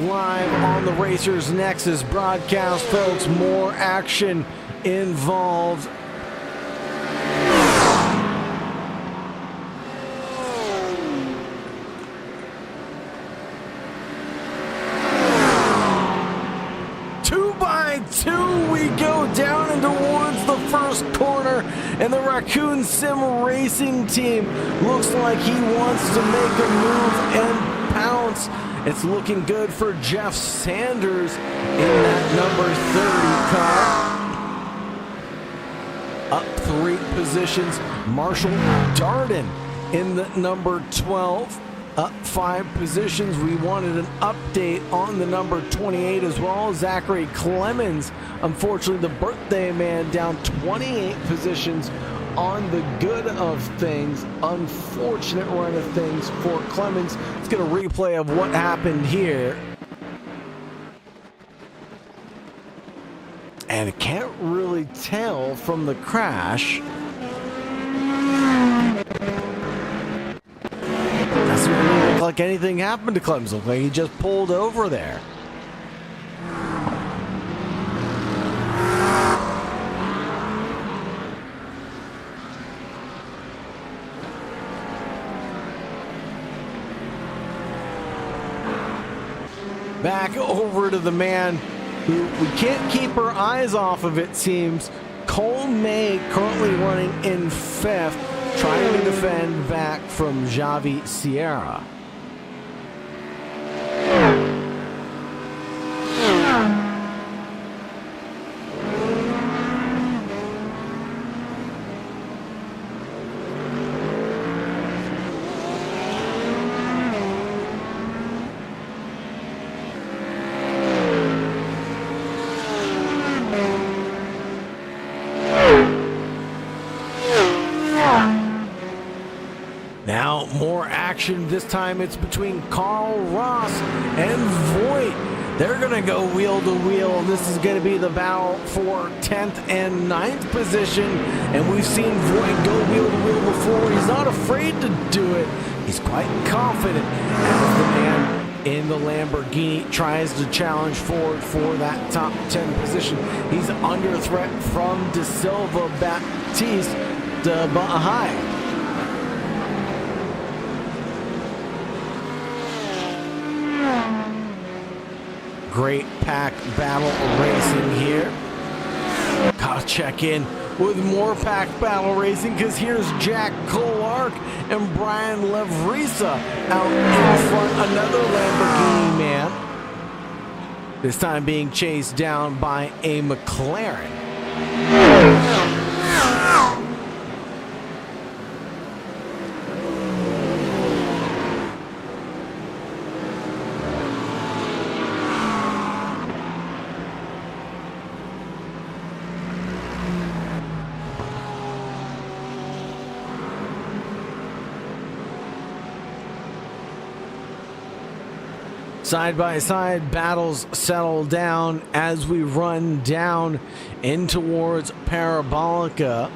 live on the Racers Nexus broadcast, folks. More action involved. Two, we go down and towards the first corner, and the Raccoon Sim Racing team looks like he wants to make a move and pounce. It's looking good for Jeff Sanders in that number 30 car. Up 3 positions, Marshall Darden in the number 12. Up 5 positions. We wanted an update on the number 28 as well. Zachary Clemens, unfortunately the birthday man, down 28 positions on the good of things. Unfortunate run of things for Clemens. Let's get a replay of what happened here. And I can't really tell from the crash. Doesn't really look like anything happened to Clemens. Look like he just pulled over there. Back over to the man who we can't keep our eyes off of, it seems. Cole May currently running in 5th, trying to defend back from Javi Sierra. Now more action. This time it's between Carl Ross and Voigt. They're going to go wheel to wheel. This is going to be the battle for 10th and 9th position. And we've seen Voigt go wheel to wheel before. He's not afraid to do it. He's quite confident as the man in the Lamborghini tries to challenge forward for that top 10 position. He's under threat from De Silva Baptiste de Bahia. Great pack battle racing here. Gotta check in with more pack battle racing because here's Jack Clark and Brian Levrisa out in front. Another Lamborghini man. This time being chased down by a McLaren. Side-by-side battles settle down as we run down in towards Parabolica.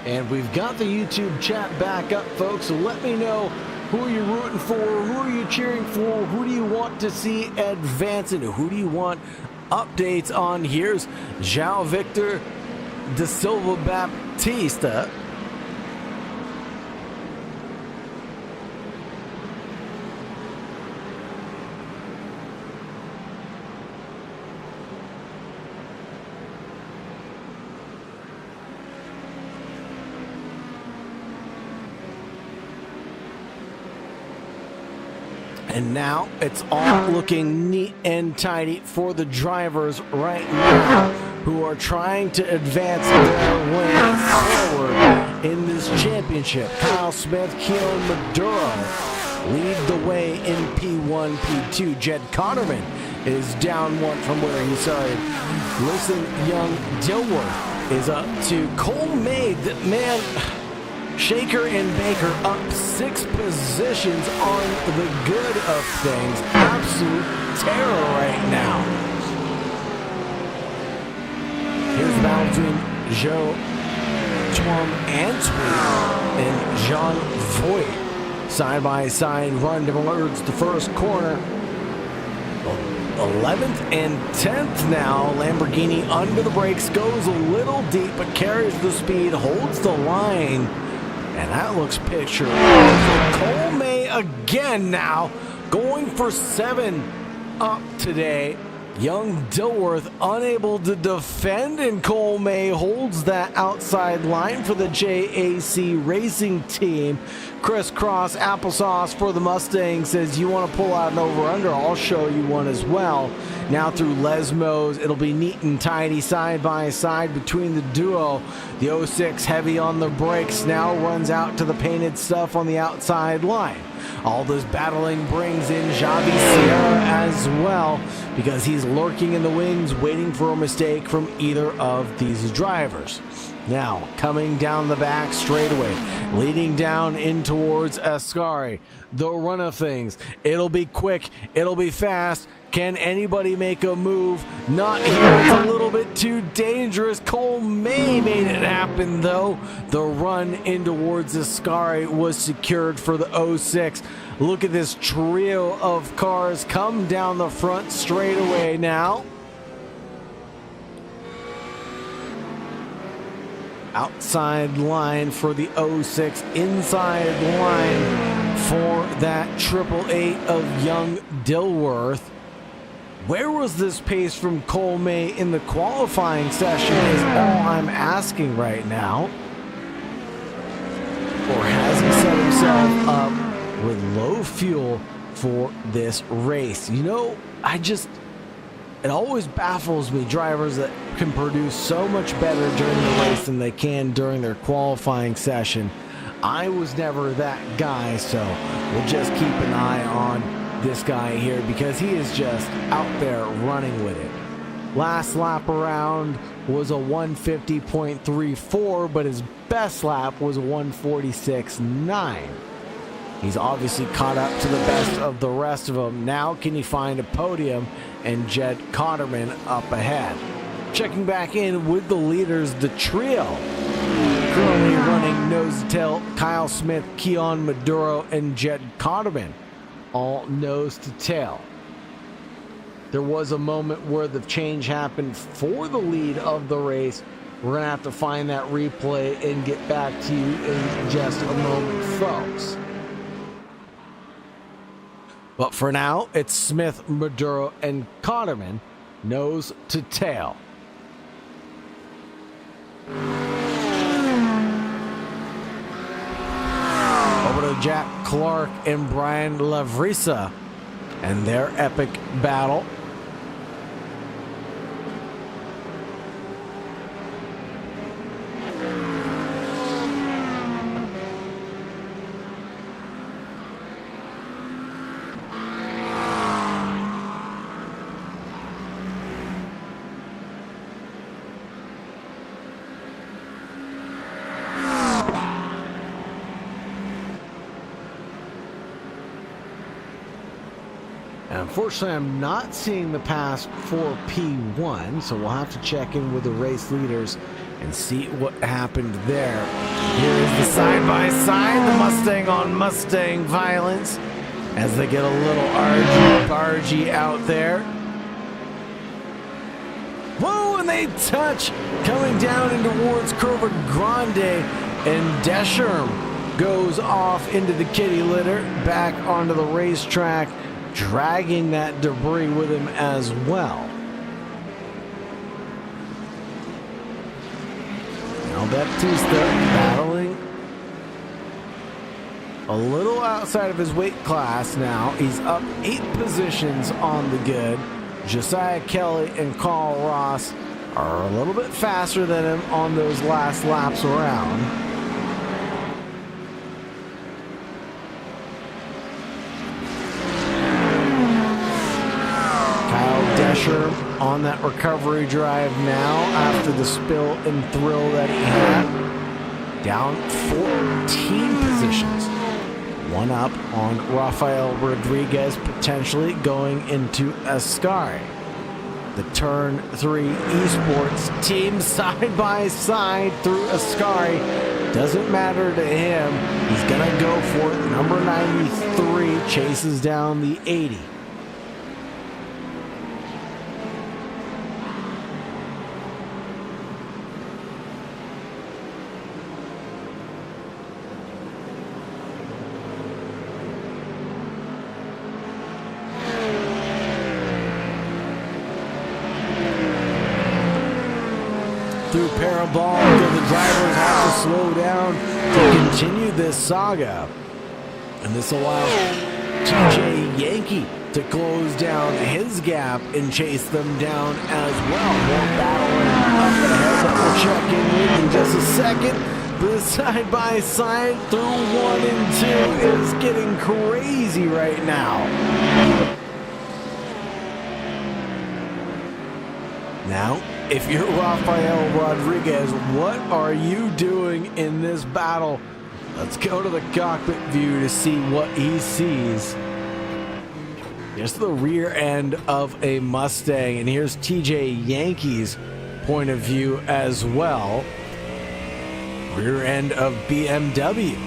And we've got the YouTube chat back up, folks, so let me know who you're rooting for, who are you cheering for, who do you want to see advance, and who do you want updates on. Here's João Victor de Silva Baptista. And now it's all looking neat and tidy for the drivers right now who are trying to advance their way forward in this championship. Kyle Smith, Keelan Maduro lead the way in P1, P2. Jed Connerman is down one from where he started. Listen, young Dilworth is up to Cole May. Man, Shaker and Baker up 6 positions on the good of things. Absolute terror right now. Here's the battle between Joe Twum Antwi and Jean Voigt. Side by side run towards the first corner. 11th and 10th now. Lamborghini under the brakes, goes a little deep, but carries the speed, holds the line. And that looks picture for Cole May again now. Going for 7 up today. Young Dilworth unable to defend, and Cole May holds that outside line for the JAC Racing team. Crisscross Applesauce for the Mustang says, you want to pull out an over-under, I'll show you one as well. Now through Lesmos, it'll be neat and tidy side by side between the duo. The 06 heavy on the brakes now runs out to the painted stuff on the outside line. All this battling brings in Javi Sierra as well, because he's lurking in the wings waiting for a mistake from either of these drivers. Now coming down the back straightaway, leading down in towards Ascari. The run of things, it'll be quick, it'll be fast. Can anybody make a move? Not here. It's a little bit too dangerous. Cole May made it happen, though. The run in towards Ascari was secured for the 06. Look at this trio of cars come down the front straightaway now. Outside line for the 06, inside line for that 888 of young Dilworth. Where was this pace from Cole May in the qualifying session is all I'm asking right now. Or has he set himself up with low fuel for this race? You know, it always baffles me, drivers that can produce so much better during the race than they can during their qualifying session. I was never that guy, so we'll just keep an eye on this guy here, because he is just out there running with it. Last lap around was a 150.34, but his best lap was a 146.9. He's obviously caught up to the best of the rest of them. Now can he find a podium? And Jed Connerman up ahead. Checking back in with the leaders, the trio currently running nose to tail. Kyle Smith, Keelan Maduro, and Jed Connerman all nose to tail. There was a moment where the change happened for the lead of the race. We're going to have to find that replay and get back to you in just a moment, folks. But for now, it's Smith, Maduro, and Connerman nose to tail. Over to Jack Clark and Brian Lavrisa and their epic battle. Unfortunately, I'm not seeing the pass for P1, so we'll have to check in with the race leaders and see what happened there. Here is the side-by-side, the Mustang on Mustang violence as they get a little argy-bargy out there. Whoa, and they touch, coming down in towards Curva Grande, and Deschamps goes off into the kitty litter, back onto the racetrack, dragging that debris with him as well. Now Baptista battling a little outside of his weight class now. He's up 8 positions on the good. Josiah Kelly and Carl Ross are a little bit faster than him on those last laps around. pressure on that recovery drive now after the spill and thrill that he had. Down 14 positions. One up on Rafael Rodriguez, potentially going into Ascari. The Turn 3 Esports team side by side through Ascari. Doesn't matter to him. He's going to go for it. Number 93 chases down the 80. Through Parabolica, the drivers have to slow down to continue this saga. And this allows TJ Yankee to close down his gap and chase them down as well. More battling up ahead that we'll check in with in just a second. The side-by-side through 1 and 2 is getting crazy right now. Now, if you're Rafael Rodriguez, what are you doing in this battle? Let's go to the cockpit view to see what he sees. Here's the rear end of a Mustang, and here's TJ Yankee's point of view as well. Rear end of BMW.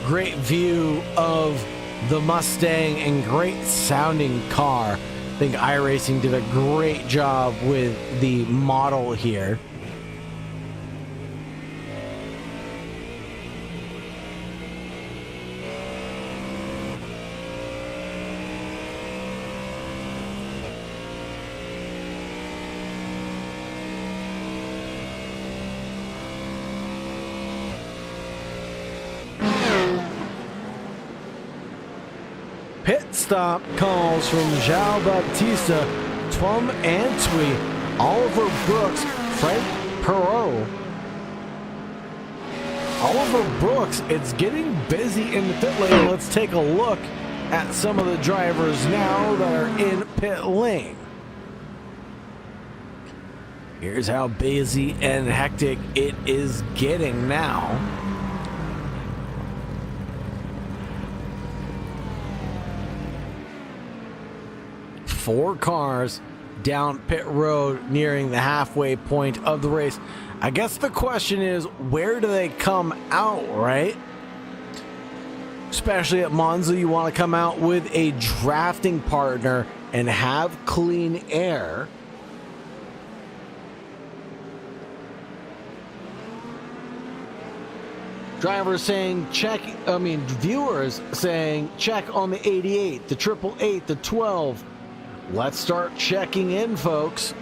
Great view of the Mustang and great sounding car. I think iRacing did a great job with the model here. Pit stop calls from João Baptista, Tom Antwi, Oliver Brooks, Frank Perot. Oliver Brooks, it's getting busy in the pit lane. Let's take a look at some of the drivers now that are in pit lane. Here's how busy and hectic it is getting now. Four cars down pit road nearing the halfway point of the race. I guess the question is, where do they come out, right? Especially at Monza, you want to come out with a drafting partner and have clean air. Drivers saying check, viewers saying check on the 88, the 888, the 12. Let's start checking in, folks.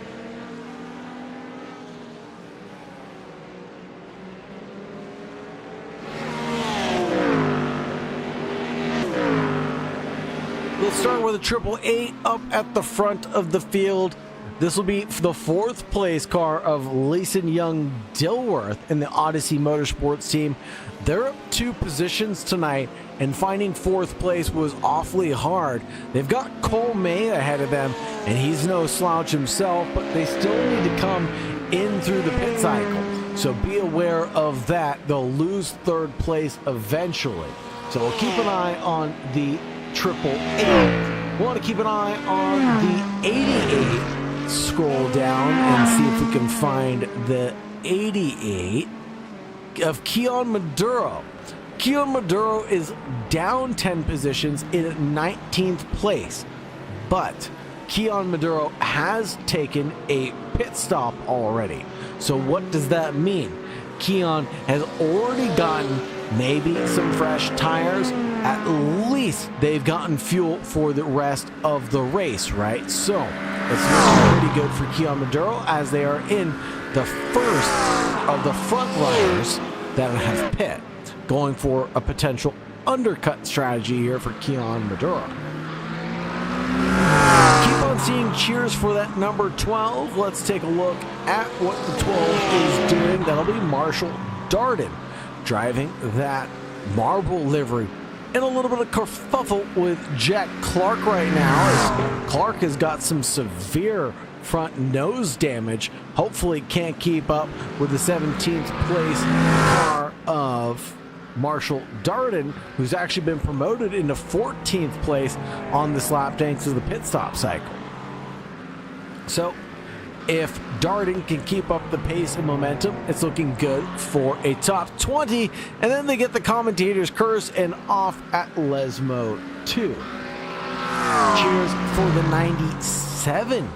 Let's start with a 888 up at the front of the field. This will be the fourth place car of Layson Young Dilworth in the Odyssey Motorsports team. They're up 2 positions tonight, and finding fourth place was awfully hard. They've got Cole May ahead of them, and he's no slouch himself, but they still need to come in through the pit cycle. So be aware of that. They'll lose third place eventually. So we'll keep an eye on the 888. We want to keep an eye on the 88. Scroll down and see if we can find the 88 of Keon Maduro. Keon Maduro is down 10 positions in 19th place, but Keon Maduro has taken a pit stop already. So what does that mean? Keon has already gotten maybe some fresh tires. At least they've gotten fuel for the rest of the race, right? So it's looking pretty good for Keon Maduro as they are in the first of the front runners that have pit, going for a potential undercut strategy here for Keon Maduro. on seeing cheers for that number 12. Let's take a look at what the 12 is doing. That'll be Marshall Darden driving that marble livery. And a little bit of kerfuffle with Jack Clark right now, as Clark has got some severe front nose damage. Hopefully can't keep up with the 17th place car of Marshall Darden, who's actually been promoted into 14th place on this lap thanks to the pit stop cycle. So if Darden can keep up the pace and momentum, it's looking good for a top 20. And then they get the commentator's curse and off at Lesmo 2. Cheers for the 97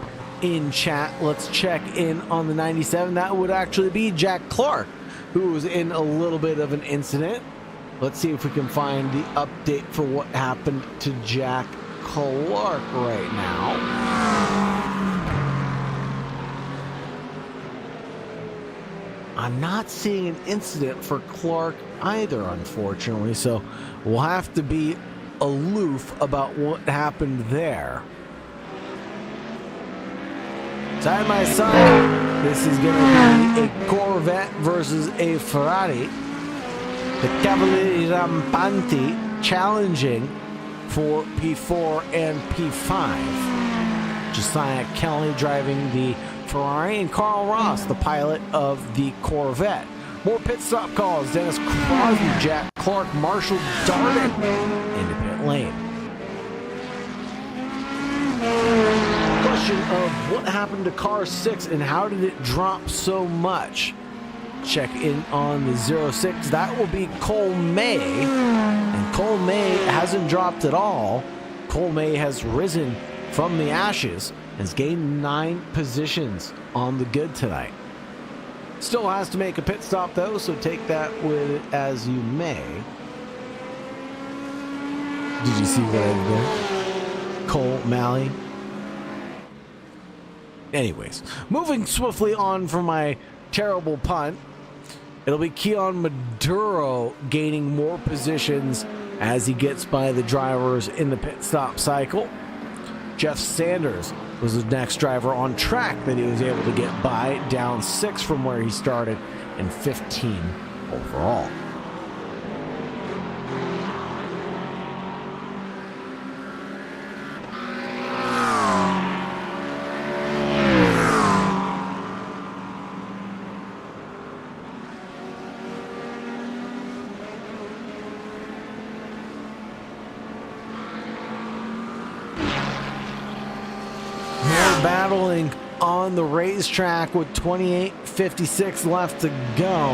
in chat. Let's check in on the 97. That would actually be Jack Clark, who was in a little bit of an incident. Let's see if we can find the update for what happened to Jack Clark right now. I'm not seeing an incident for Clark either, unfortunately, so we'll have to be aloof about what happened there. Side by side, this is going to be a Corvette versus a Ferrari. The Cavalieri Rampanti challenging for P4 and P5. Josiah Kelly driving the Ferrari, and Carl Ross, the pilot of the Corvette. More pit stop calls. Dennis Crosby, Jack Clark, Marshall Darden into pit lane. Question of what happened to car 6 and how did it drop so much? Check in on the 06. That will be Cole May. And Cole May hasn't dropped at all. Cole May has risen from the ashes, has gained 9 positions on the good tonight. Still has to make a pit stop though, so take that with it as you may. Did you see what I did there? Cole Malley. Anyways, moving swiftly on from my terrible punt, it'll be Keon Maduro gaining more positions as he gets by the drivers in the pit stop cycle. Jeff Sanders was the next driver on track that he was able to get by, down 6 from where he started and 15 overall. Battling on the racetrack with 28:56 left to go.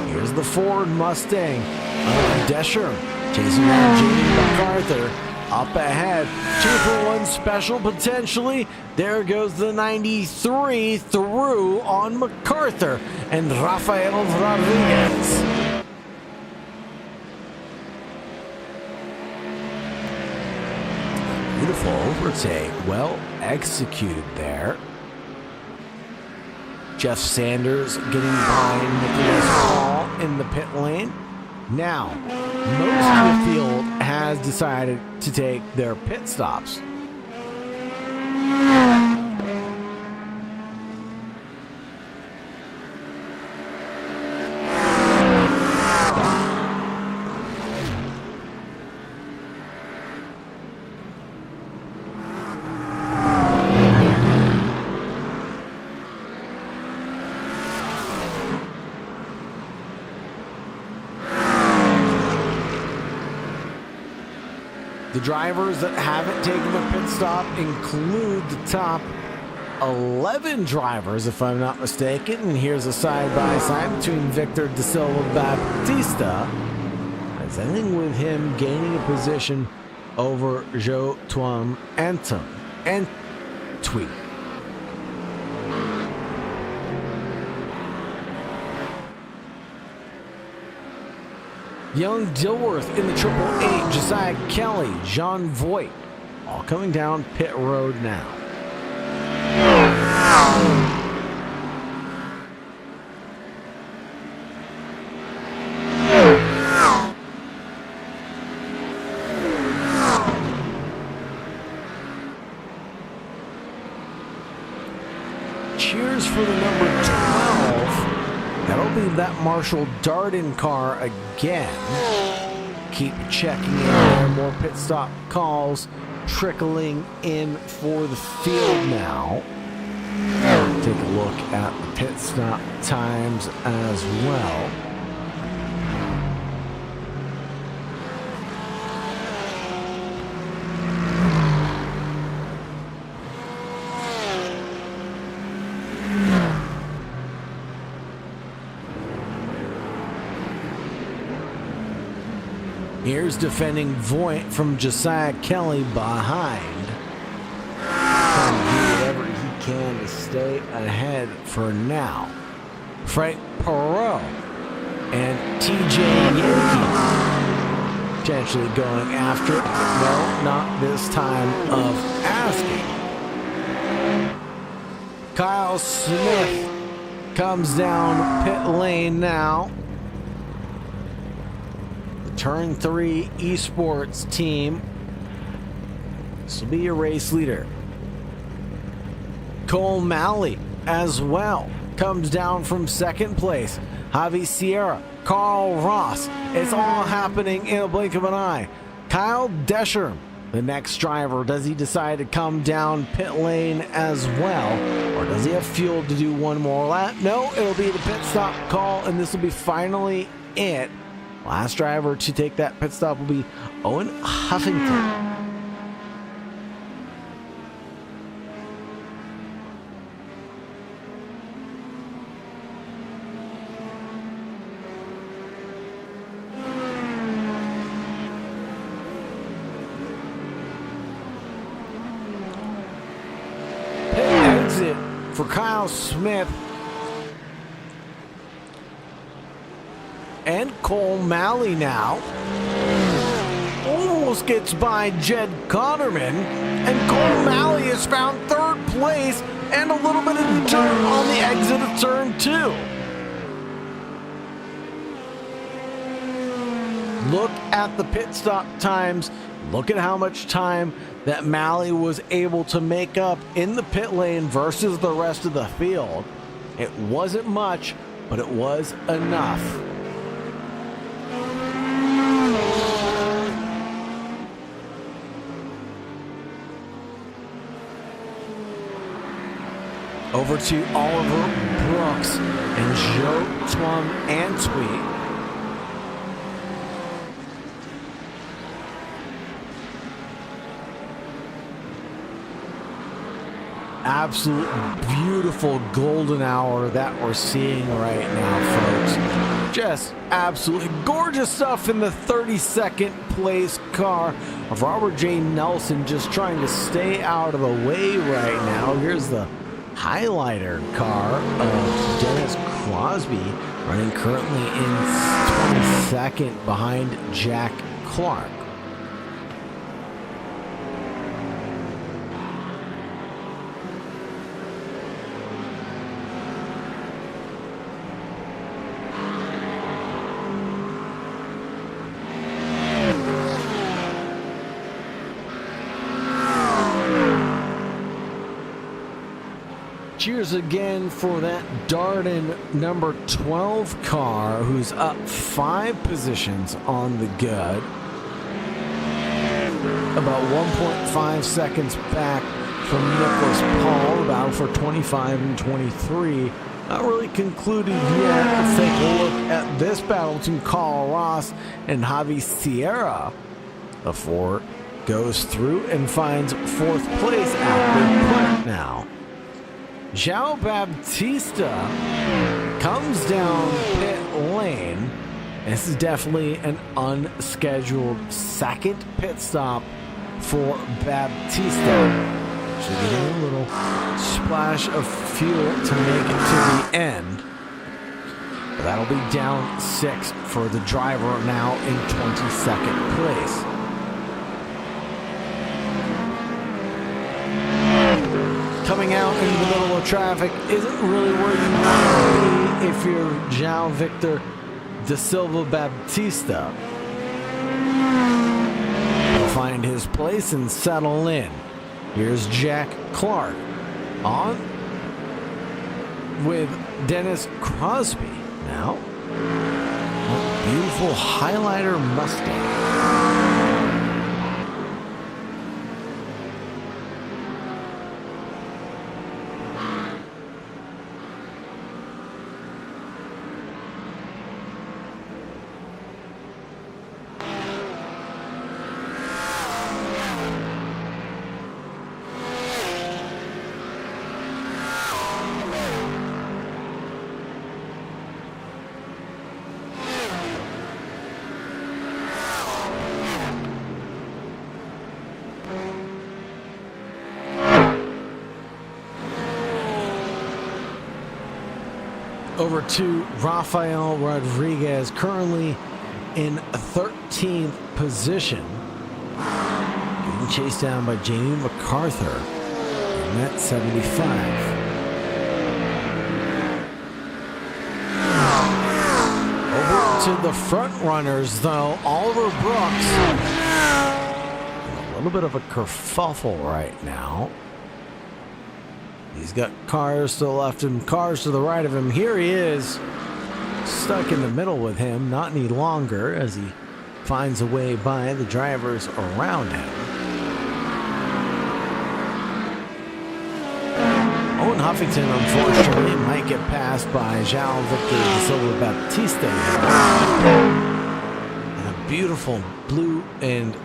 Here's the Ford Mustang of Desher chasing down Jamie MacArthur up ahead. 2-for-1 special potentially. There goes the 93 through on MacArthur and Rafael Rodriguez. Beautiful overtake, well executed there. Jeff Sanders getting by Nicholas Hall in the pit lane. Now, most of the field has decided to take their pit stops. The drivers that haven't taken the pit stop include the top 11 drivers, if I'm not mistaken. And here's a side-by-side between Victor Da Silva Baptista, as ending with him gaining a position over Joe Tuam Anton and Tweet. Young Dilworth in the 888, Josiah Kelly, John Voight, all coming down pit road now. of that Marshall Darden car again. Keep checking in there. More pit stop calls trickling in for the field now. Take a look at the pit stop times as well. Here's defending Voigt from Josiah Kelly behind. Trying to do whatever he can to stay ahead for now. Frank Perot and TJ Yankee potentially going after it. No, not this time of asking. Kyle Smith comes down pit lane now. Turn 3 esports team. This will be your race leader. Cole Malley as well comes down from second place. Javi Sierra, Carl Ross. It's all happening in a blink of an eye. Kyle Descher, the next driver. Does he decide to come down pit lane as well? Or does he have fuel to do one more lap? No, it'll be the pit stop call, and this will be finally it. Last driver to take that pit stop will be Owen Huffington. Pit exit for Kyle Smith and Cole Malley now. Almost gets by Jed Connerman, and Cole Malley has found third place and a little bit of dirt on the exit of turn 2. Look at the pit stop times. Look at how much time that Malley was able to make up in the pit lane versus the rest of the field. It wasn't much, but it was enough. Over to Oliver Brooks and Joe Twum Antwi. Absolute beautiful golden hour that we're seeing right now, folks. Just absolutely gorgeous stuff in the 32nd place car of Robert J. Nelson, just trying to stay out of the way right now. Here's the highlighter car of Dennis Crosby, running currently in 22nd behind Jack Clark. Cheers again for that Darden number 12 car, who's up 5 positions on the good. About 1.5 seconds back from Nicholas Paul. The battle for 25 and 23. Not really concluded yet. Let's take a look at this battle between Carl Ross and Javi Sierra. The Ford goes through and finds 4th place after put now. João Baptista comes down pit lane. This is definitely an unscheduled second pit stop for Baptista. Should get a little splash of fuel to make it to the end. But that'll be down 6 for the driver now in 22nd place. Coming out into the middle of traffic isn't really where you want to be if you're João Victor da Silva Baptista. He'll find his place and settle in. Here's Jack Clark on with Dennis Crosby now. A beautiful highlighter Mustang. Over to Rafael Rodriguez, currently in 13th position. Getting chased down by Jamie MacArthur in that 75. Over to the front runners, though, Oliver Brooks. A little bit of a kerfuffle right now. He's got cars to the left and cars to the right of him. Here he is, stuck in the middle with him, not any longer, as he finds a way by the drivers around him. Owen Huffington, unfortunately, might get passed by João Victor da Silva Baptista. And a beautiful blue and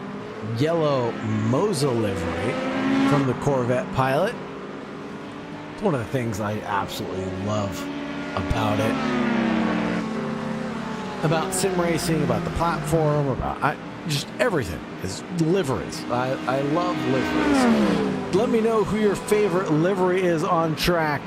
yellow MONZA livery from the Corvette pilot. It's one of the things I absolutely love about it. About sim racing, about the platform, about just everything is liveries. I love liveries. Let me know who your favorite livery is on track.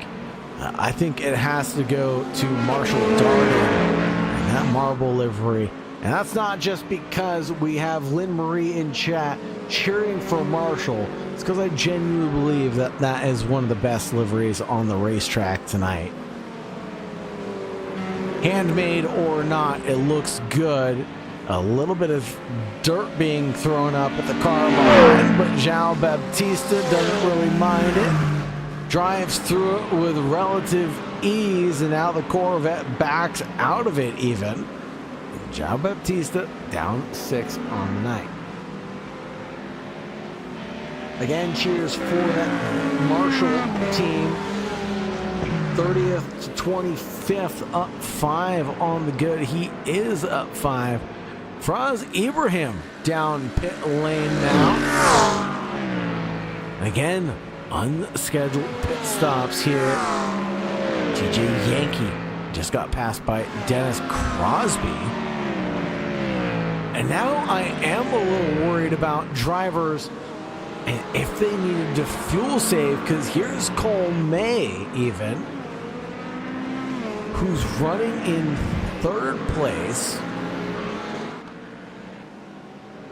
I think it has to go to Marshall Darden and that marble livery. And that's not just because we have Lynn Marie in chat cheering for Marshall. It's because I genuinely believe that that is one of the best liveries on the racetrack tonight. Handmade or not, it looks good. A little bit of dirt being thrown up at the car line, but João Baptista doesn't really mind it. Drives through it with relative ease, and now the Corvette backs out of it even. João Baptista down 6 on the night. Again, cheers for that Marshall team. 30th to 25th, up 5 on the good. He is up 5. Faraz Ibrahim down pit lane now. And again, unscheduled pit stops here. TJ Yankee just got passed by Dennis Crosby. And now I am a little worried about drivers and if they needed to fuel save, because here's Cole May even, who's running in 3rd place,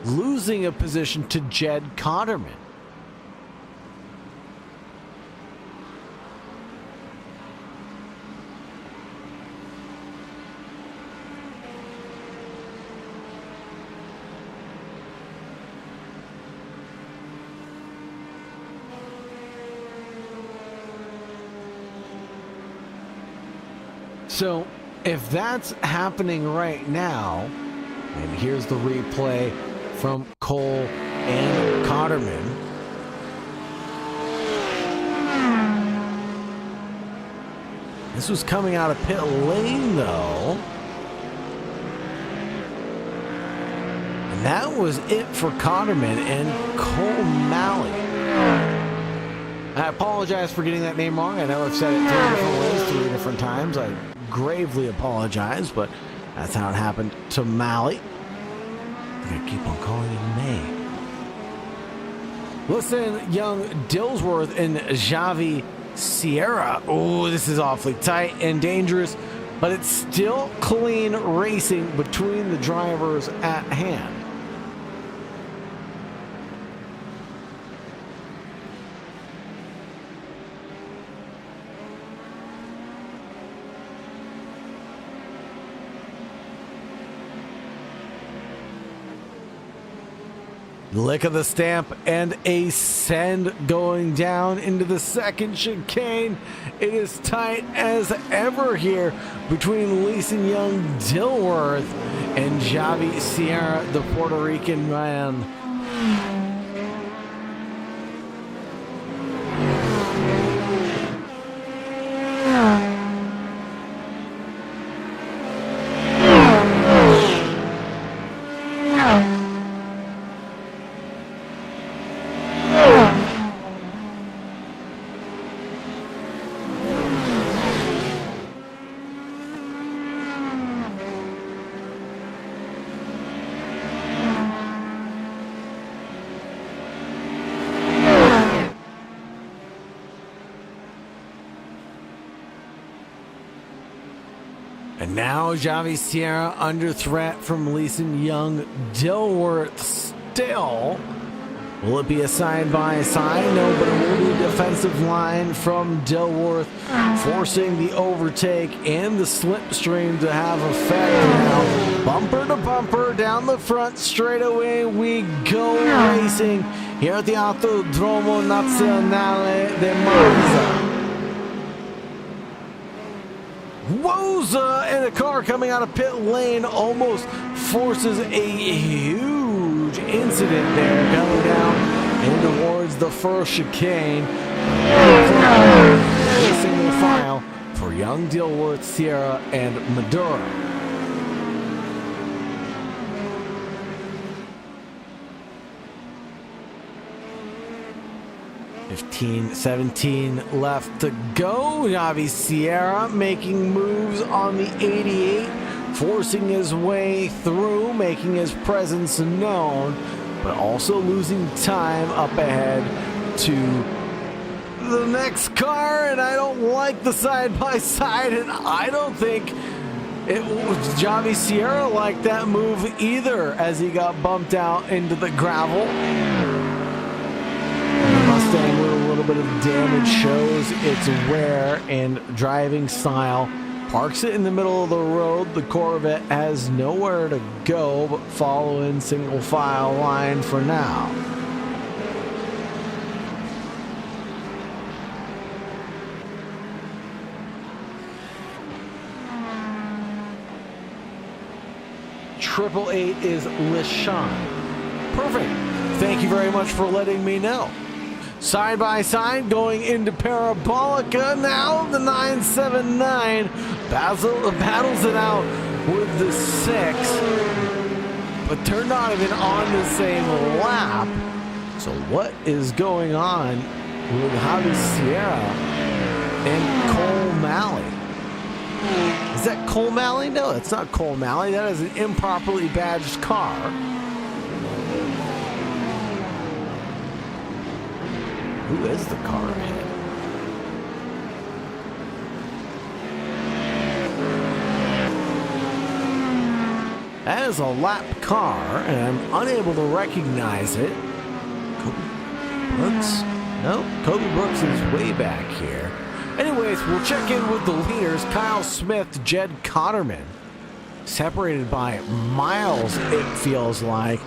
losing a position to Jed Cotterman. So if that's happening right now, and here's the replay from Cole and Cotterman. This was coming out of pit lane though. And that was it for Cotterman and Cole Malley. I apologize for getting that name wrong. I know I've said it 3 different ways, 3 different times. I gravely apologize, but that's how it happened to Malley. I'm gonna keep on calling him May. Listen, young Dillsworth and Javi Sierra. Oh, this is awfully tight and dangerous, but it's still clean racing between the drivers at hand. Lick of the stamp and a send going down into the second chicane. It is tight as ever here between Leeson Young Dilworth and Javi Sierra, the Puerto Rican man. And now Javi Sierra under threat from Leeson Young Dilworth still. Will it be a side-by-side? No, but it will be a defensive line from Dilworth, forcing the overtake and the slipstream to have effect now. Bumper to bumper down the front straightaway we go racing here at the Autodromo Nazionale de MONZA. Woza and a car coming out of pit lane almost forces a huge incident there, coming down in towards the first chicane. Single file for Young Dilworth, Sierra, and Maduro. 17 left to go. Javi Sierra making moves on the 88, forcing his way through, making his presence known, but also losing time up ahead to the next car. And I don't like the side-by-side, and I don't think it was Javi Sierra like that move either, as he got bumped out into the gravel. Mustang with a little bit of damage shows its wear and driving style. Parks it in the middle of the road. The Corvette has nowhere to go but follow in single file line for now. Triple Eight is LeSean. Perfect. Thank you very much for letting me know. Side by side going into Parabolica now. The 979 battles it out with the 6, but they're not even on the same lap. So what is going on with Javi Sierra and Cole Malley? Is that Cole Malley? No, it's not Cole Malley. That is an improperly badged car. Who is the car ahead? That is a lap car, and I'm unable to recognize it. Kobe Brooks? No, Kobe Brooks is way back here. Anyways, we'll check in with the leaders. Kyle Smith, Jed Cotterman, separated by miles, it feels like.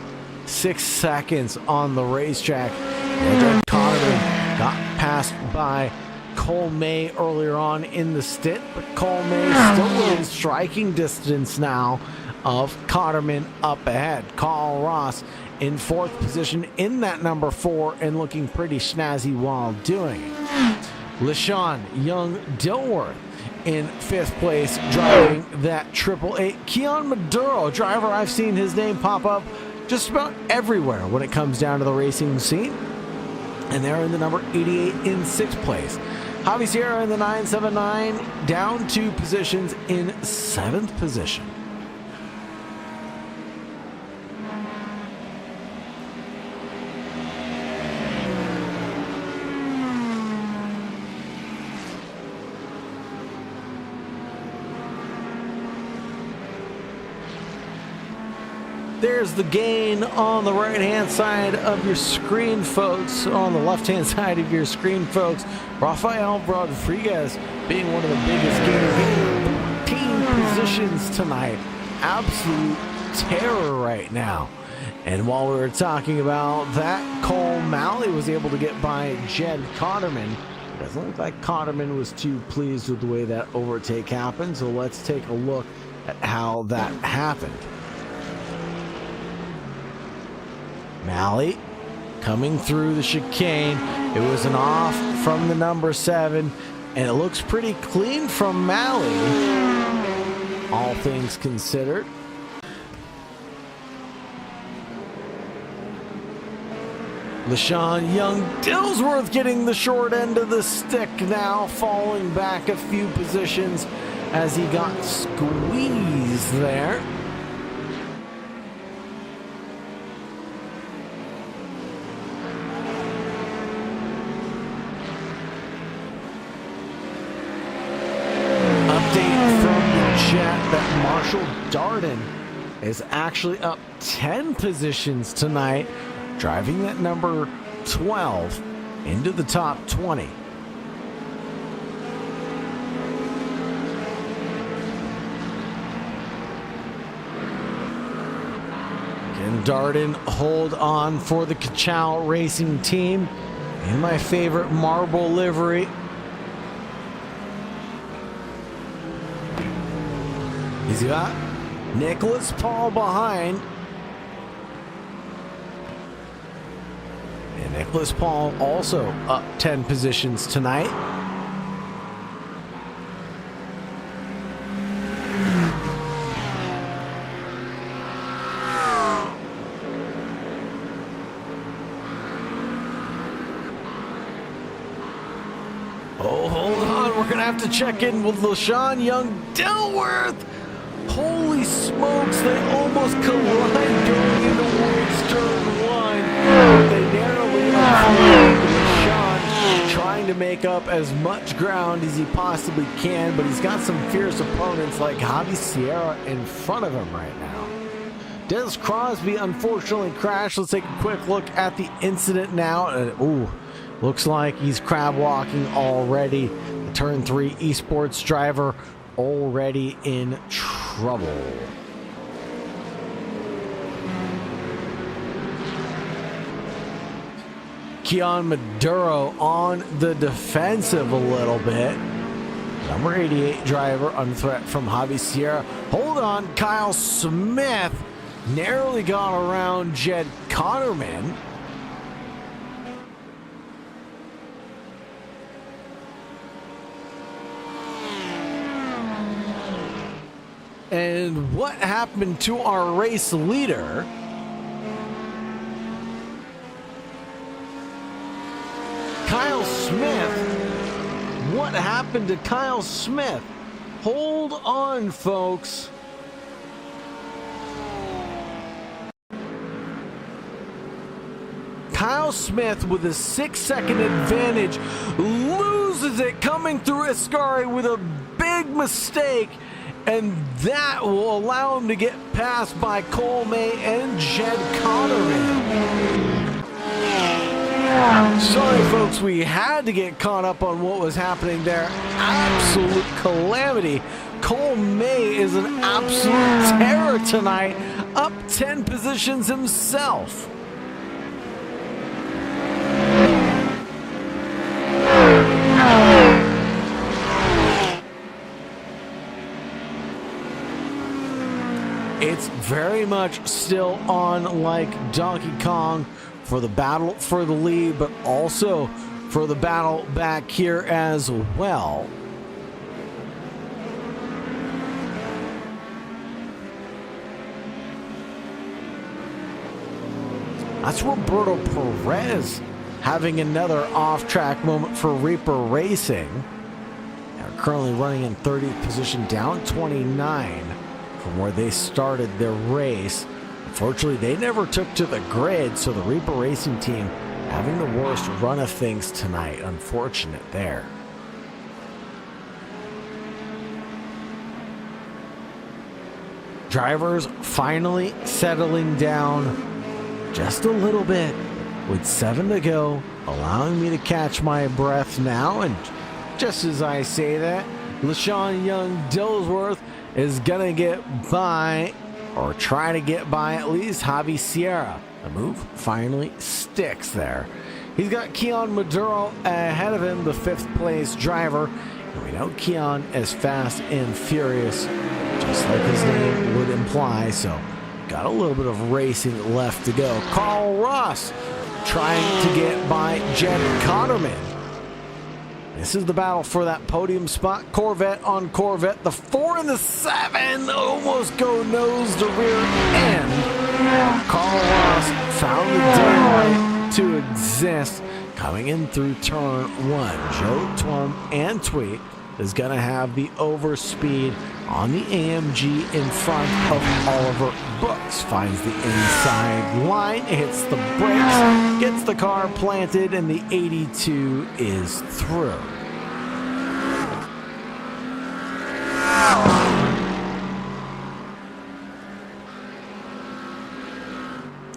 6 seconds on the racetrack. Jed Cotterman got passed by Cole May earlier on in the stint, but Cole May still within striking distance now of Cotterman up ahead. Carl Ross in 4th position in that number 4 and looking pretty snazzy while doing it. LeSean Young Dilworth in 5th place driving that 888. Keon Maduro, a driver I've seen his name pop up just about everywhere when it comes down to the racing scene. And they're in the number 88 in 6th place. Javi Sierra in the 979 down 2 positions in 7th position. There's the gain on the right-hand side of your screen, folks. On the left-hand side of your screen, folks. Rafael Rodriguez being one of the biggest gainers. 14 positions tonight. Absolute terror right now. And while we were talking about that, Cole Malley was able to get by Jed Cotterman. It doesn't look like Cotterman was too pleased with the way that overtake happened, so let's take a look at how that happened. Malley coming through the chicane. It was an off from the number 7, and it looks pretty clean from Malley, all things considered. LaShawn Young-Dillsworth getting the short end of the stick now, falling back a few positions as he got squeezed there. Update from the chat that Marshall Darden is actually up 10 positions tonight, driving that number 12 into the top 20. Can Darden hold on for the Kachow Racing team in my favorite marble livery? He's got Nicholas Paul behind. And Nicholas Paul also up 10 positions tonight. Oh, hold on. We're going to have to check in with LaShawn Young-Dillsworth. Holy smokes, they almost collide going into World's Turn 1. They narrowly avoid LaShawn trying to make up as much ground as he possibly can, but he's got some fierce opponents like Javi Sierra in front of him right now. Dennis Crosby unfortunately crashed. Let's take a quick look at the incident now. Ooh, looks like he's crab walking already. The Turn 3 esports driver already in trouble. Keon Maduro on the defensive a little bit. Number 88 driver under threat from Javi Sierra. Hold on, Kyle Smith narrowly got around Jed Cotterman. And what happened to our race leader? Kyle Smith. What happened to Kyle Smith? Hold on, folks. Kyle Smith with a 6-second advantage loses it coming through Ascari with a big mistake. And that will allow him to get passed by Cole May and Jed Cotterman. Sorry, folks, we had to get caught up on what was happening there. Absolute calamity. Cole May is an absolute terror tonight, up 10 positions himself. It's very much still on like Donkey Kong for the battle for the lead, but also for the battle back here as well. That's Roberto Perez having another off-track moment for Reaper Racing. They're currently running in 30th position, down 29 from where they started their race. Unfortunately, they never took to the grid, so the Reaper Racing team having the worst run of things tonight. Unfortunate there. Drivers finally settling down just a little bit with 7 to go, allowing me to catch my breath now. And just as I say that, LaShawn Young-Dillsworth is gonna get by or try to get by at least Javi Sierra. The move finally sticks there. He's got Keon Maduro ahead of him, the 5th place driver. And we know Keon is fast and furious, just like his name would imply. So got a little bit of racing left to go. Carl Ross trying to get by Jed Cotterman. This is the battle for that podium spot. Corvette on Corvette. The 4 and the 7 almost go nose to rear end. Carl Ross found the daylight to exist coming in through turn 1. Joe Twum and Tweet is going to have the overspeed on the AMG in front of Oliver Brooks. Finds the inside line, hits the brakes, gets the car planted, and the 82 is through.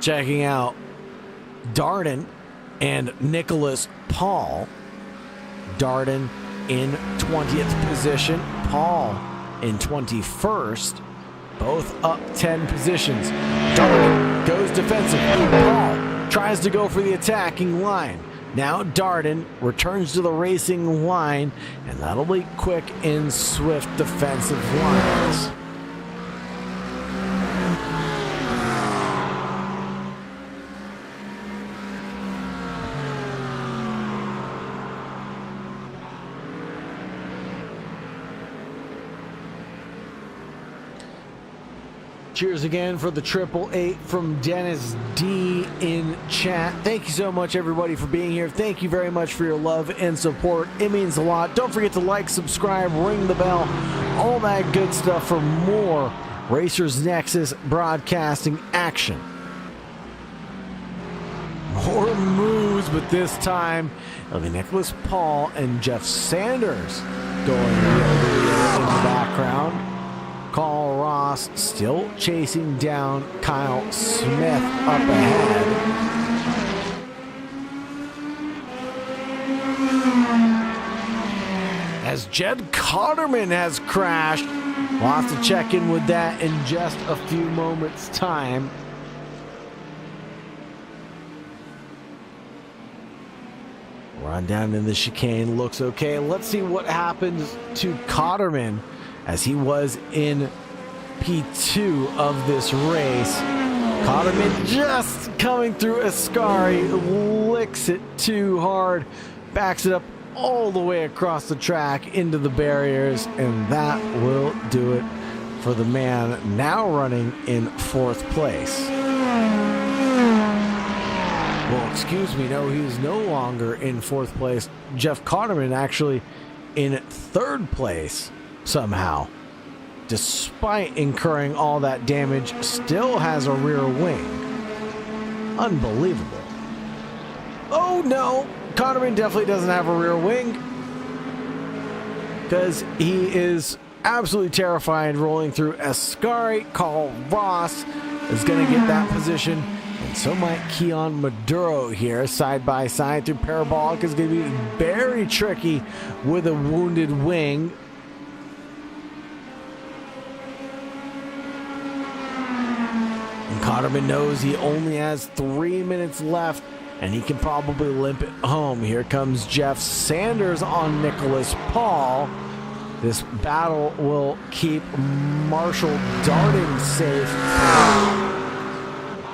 Checking out Darden and Nicholas Paul. Darden in 20th position, Paul in 21st, both up 10 positions. Darden goes defensive. Paul tries to go for the attacking line. Now Darden returns to the racing line, and that'll be quick and swift defensive lines. Cheers again for the 888 from Dennis D in chat. Thank you so much, everybody, for being here. Thank you very much for your love and support. It means a lot. Don't forget to like, subscribe, ring the bell, all that good stuff for more Racers Nexus Broadcasting action. More moves, but this time it'll be Nicholas Paul and Jeff Sanders going in the background. Carl Ross still chasing down Kyle Smith up ahead. As Jed Cotterman has crashed. We'll have to check in with that in just a few moments' time. Run down in the chicane, looks okay. Let's see what happens to Cotterman as he was in P2 of this race. Cotterman just coming through Ascari, licks it too hard, backs it up all the way across the track into the barriers, and that will do it for the man now running in 4th place. Well, excuse me, no, he's no longer in 4th place. Jeff Cotterman actually in 3rd place. Somehow, despite incurring all that damage, still has a rear wing. Unbelievable. Oh no, Cotterman definitely doesn't have a rear wing, because he is absolutely terrified rolling through Ascari. Carl Ross is going to get that position, and so might Keon Maduro here. Side by side through Parabolic is going to be very tricky with a wounded wing. Cotterman knows he only has 3 minutes left, and he can probably limp it home. Here comes Jeff Sanders on Nicholas Paul. This battle will keep Marshall Darden safe.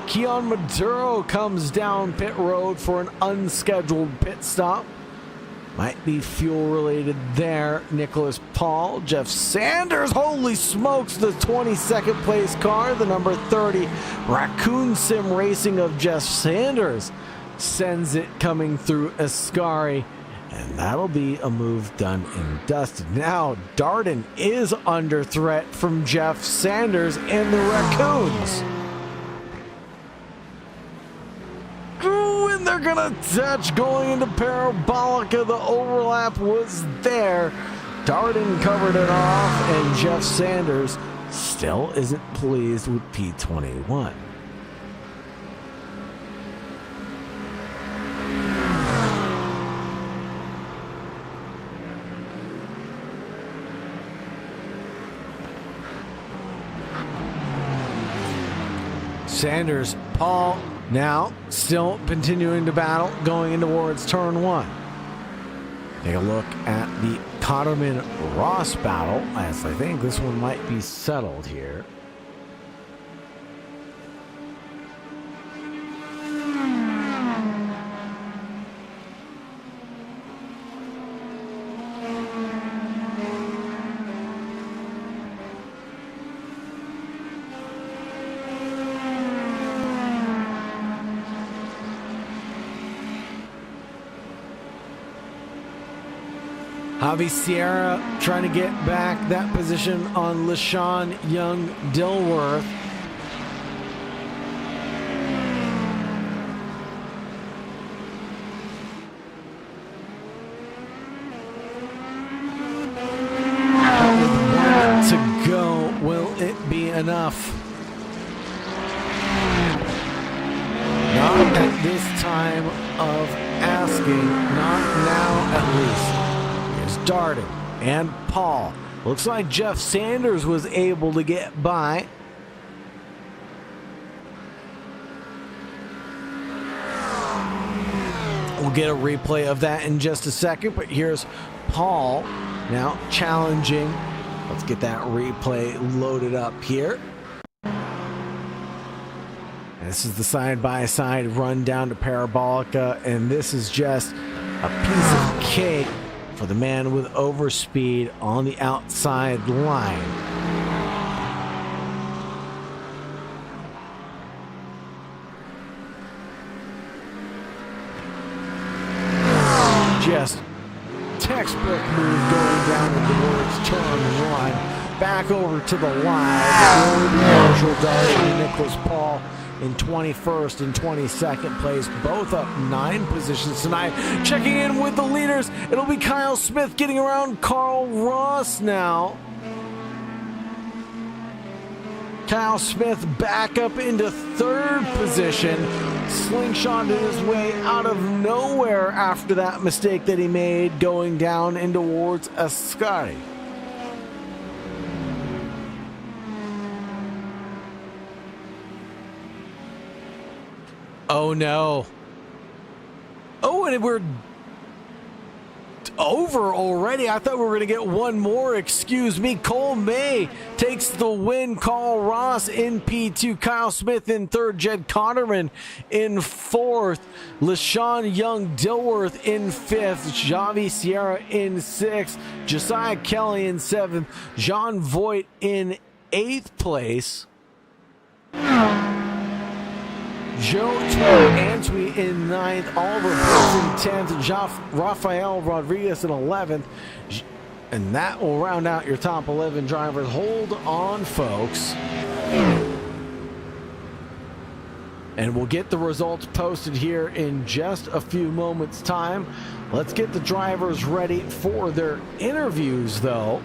Keon Maduro comes down pit road for an unscheduled pit stop. Might be fuel related there. Nicholas Paul, Jeff Sanders, holy smokes, the 22nd place car, the number 30 Raccoon Sim Racing of Jeff Sanders sends it coming through Ascari, and that'll be a move done and dusted. Now Darden is under threat from Jeff Sanders and the Raccoons. They're gonna touch going into Parabolica. The overlap was there. Darden covered it off, and Jeff Sanders still isn't pleased with P21. Sanders, Paul now still continuing to battle, going in towards turn 1. Take a look at the Cotterman-Ross battle, as I think this one might be settled here. Javi Sierra trying to get back that position on LaShawn Young-Dilworth. To go, will it be enough? Not at this time of asking, not now at least. Darden and Paul. Looks like Jeff Sanders was able to get by. We'll get a replay of that in just a second, but here's Paul now challenging. Let's get that replay loaded up here. This is the side-by-side run down to Parabolica, and this is just a piece of cake for the man with overspeed on the outside line. Just textbook move going down towards turn 1. Back over to the line. Marshall Darby and Nicholas Paul in 21st and 22nd place, both up 9 positions tonight. Checking in with the leaders, it'll be Kyle Smith getting around Carl Ross now. Kyle Smith back up into 3rd position, slingshotted his way out of nowhere after that mistake that he made going down in towards Ascari. Oh no. Oh, and we're over already. I thought we were going to get one more. Excuse me. Cole May takes the win. Carl Ross in P2. Kyle Smith in 3rd. Jed Cotterman in 4th. LaShawn Young-Dilworth in 5th. Javi Sierra in 6th. Josiah Kelly in 7th. John Voigt in 8th place. Joe Antwi in 9th, Oliver Brooks in 10th, Rafael Rodriguez in 11th, and that will round out your top 11 drivers. Hold on, folks. And we'll get the results posted here in just a few moments' time. Let's get the drivers ready for their interviews, though.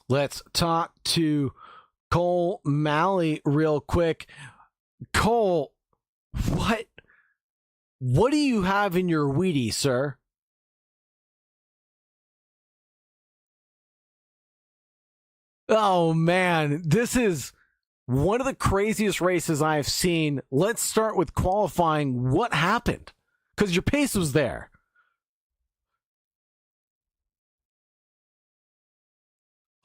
Let's talk to Cole Malley real quick. Cole, what do you have in your Wheatie, sir? Oh man, this is one of the craziest races I've seen. Let's start with qualifying. What happened? Because your pace was there.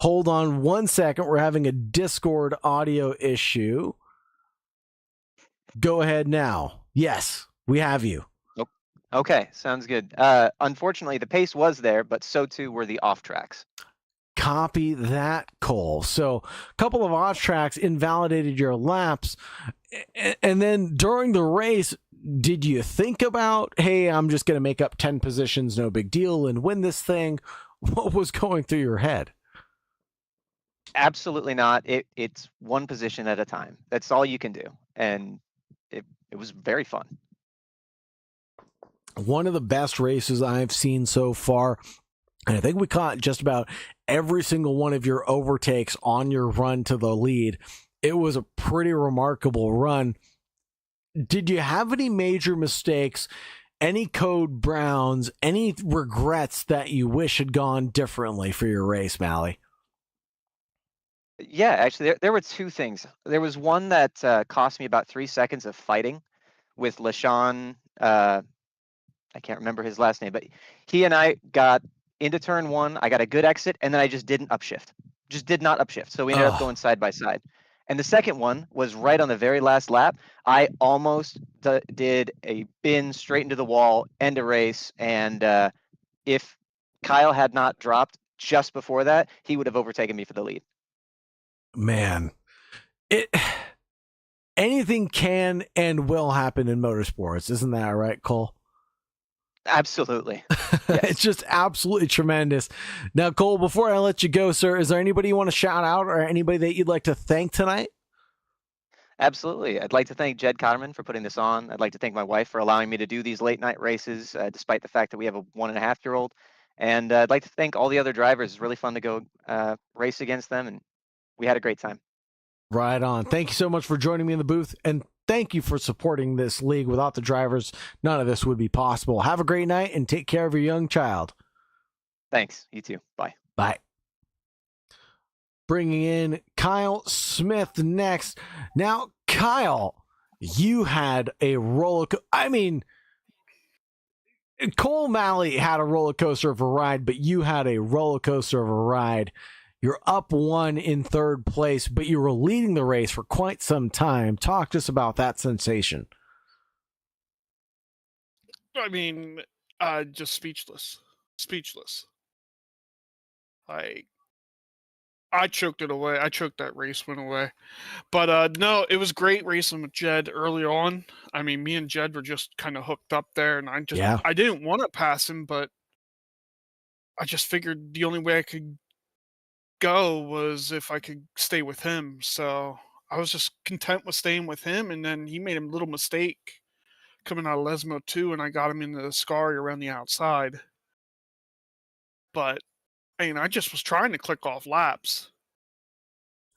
Hold on 1 second. We're having a Discord audio issue. Go ahead now. Yes, we have you. Okay, sounds good. Unfortunately, the pace was there, but so too were the off tracks. copy that, Cole. So a couple of off tracks invalidated your laps. And then during the race, did you think about, hey, I'm just going to make up 10 positions, no big deal, and win this thing? What was going through your head? Absolutely not. It's one position at a time. That's all you can do. And it was very fun. One of the best races I've seen so far. And I think we caught just about every single one of your overtakes on your run to the lead. It was a pretty remarkable run. Did you have any major mistakes, any code browns, any regrets that you wish had gone differently for your race, Mally? Yeah, actually, there were two things. There was one that cost me about 3 seconds of fighting with LaShawn. I can't remember his last name, but he and I got into turn one. I got a good exit, and then I just didn't upshift. Just did not upshift. So we ended up going side by side. And the second one was right on the very last lap. I almost did a bin straight into the wall, end of race. And if Kyle had not dropped just before that, he would have overtaken me for the lead. Man, anything can and will happen in motorsports. Isn't that right, Cole? Absolutely. Yes. It's just absolutely tremendous. Now, Cole, before I let you go, sir, is there anybody you want to shout out or anybody that you'd like to thank tonight? Absolutely. I'd like to thank Jed Cotterman for putting this on. I'd like to thank my wife for allowing me to do these late night races, despite the fact that we have a 1.5-year-old. And I'd like to thank all the other drivers. It's really fun to go race against them, and we had a great time. Right on. Thank you so much for joining me in the booth, and thank you for supporting this league. Without the drivers, none of this would be possible. Have a great night and take care of your young child. Thanks. You too. Bye. Bye. Bringing in Kyle Smith next. Now, Kyle, you had a Cole Malley had a roller coaster of a ride, but you had a roller coaster of a ride. You're up one in third place, but you were leading the race for quite some time. Talk to us about that sensation. I mean, just speechless. I choked it away. I choked that race win away. But no, it was great racing with Jed early on. I mean, me and Jed were just kind of hooked up there, and I didn't want to pass him, but I just figured the only way I could go was if I could stay with him. So I was just content with staying with him, and then he made a little mistake coming out of Lesmo 2, and I got him into the Scari around the outside. But I mean, I just was trying to click off laps.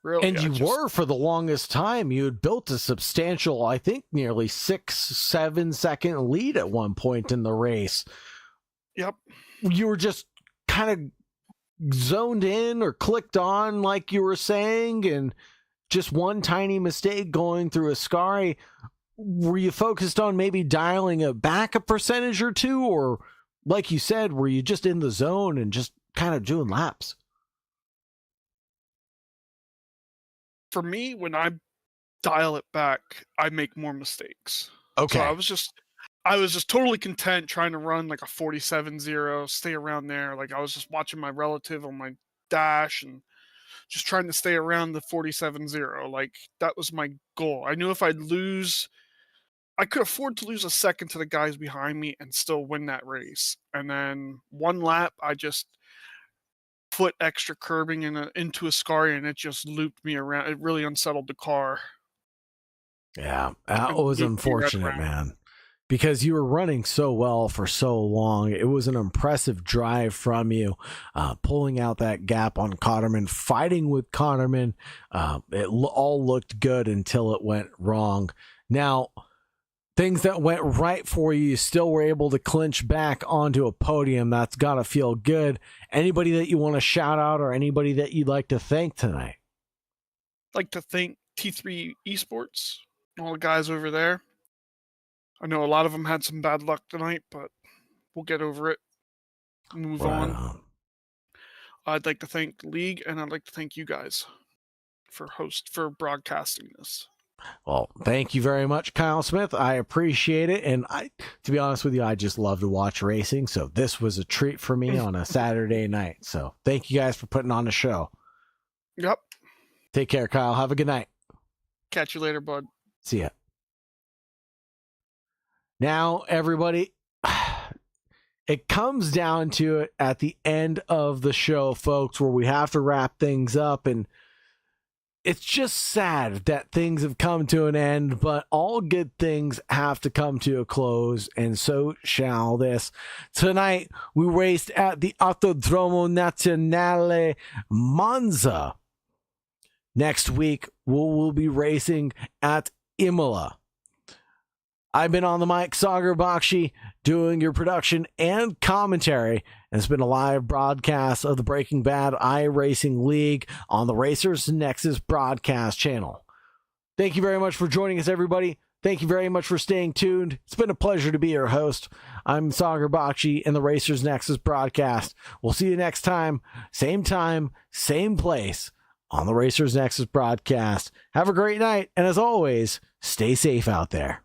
Really, and you were for the longest time. You had built a substantial, I think, nearly 6-7 second lead at one point in the race. Yep. You were just kind of zoned in or clicked on, like you were saying, and just one tiny mistake going through a Scari. Were you focused on maybe dialing it back a percentage or two, or like you said, were you just in the zone and just kind of doing laps? For me, when I dial it back, I make more mistakes. Okay. So I was just totally content trying to run like a 47.0, stay around there. Like I was just watching my relative on my dash and just trying to stay around the 47.0. Like that was my goal. I knew if I'd lose, I could afford to lose a second to the guys behind me and still win that race. And then one lap, I just put extra curbing into a Scari, and it just looped me around. It really unsettled the car. Yeah, that was unfortunate, man, because you were running so well for so long. It was an impressive drive from you, pulling out that gap on Cotterman, fighting with Cotterman. It all looked good until it went wrong. Now, things that went right for you, you still were able to clinch back onto a podium. That's got to feel good. Anybody that you want to shout out or anybody that you'd like to thank tonight? I'd like to thank T3 Esports, all the guys over there. I know a lot of them had some bad luck tonight, but we'll get over it. Move on. I'd like to thank the league, and I'd like to thank you guys for broadcasting this. Well, thank you very much, Kyle Smith. I appreciate it. And to be honest with you, I just love to watch racing. So this was a treat for me on a Saturday night. So thank you guys for putting on the show. Yep. Take care, Kyle. Have a good night. Catch you later, bud. See ya. Now, everybody, it comes down to it at the end of the show, folks, where we have to wrap things up. And it's just sad that things have come to an end, but all good things have to come to a close, and so shall this. Tonight, we raced at the Autodromo Nazionale Monza. Next week, we'll be racing at Imola. I've been on the mic, Sagar Bakshi, doing your production and commentary, and it's been a live broadcast of the Breaking Bad iRacing League on the Racers Nexus Broadcast channel. Thank you very much for joining us, everybody. Thank you very much for staying tuned. It's been a pleasure to be your host. I'm Sagar Bakshi in the Racers Nexus Broadcast. We'll see you next time, same place on the Racers Nexus Broadcast. Have a great night, and as always, stay safe out there.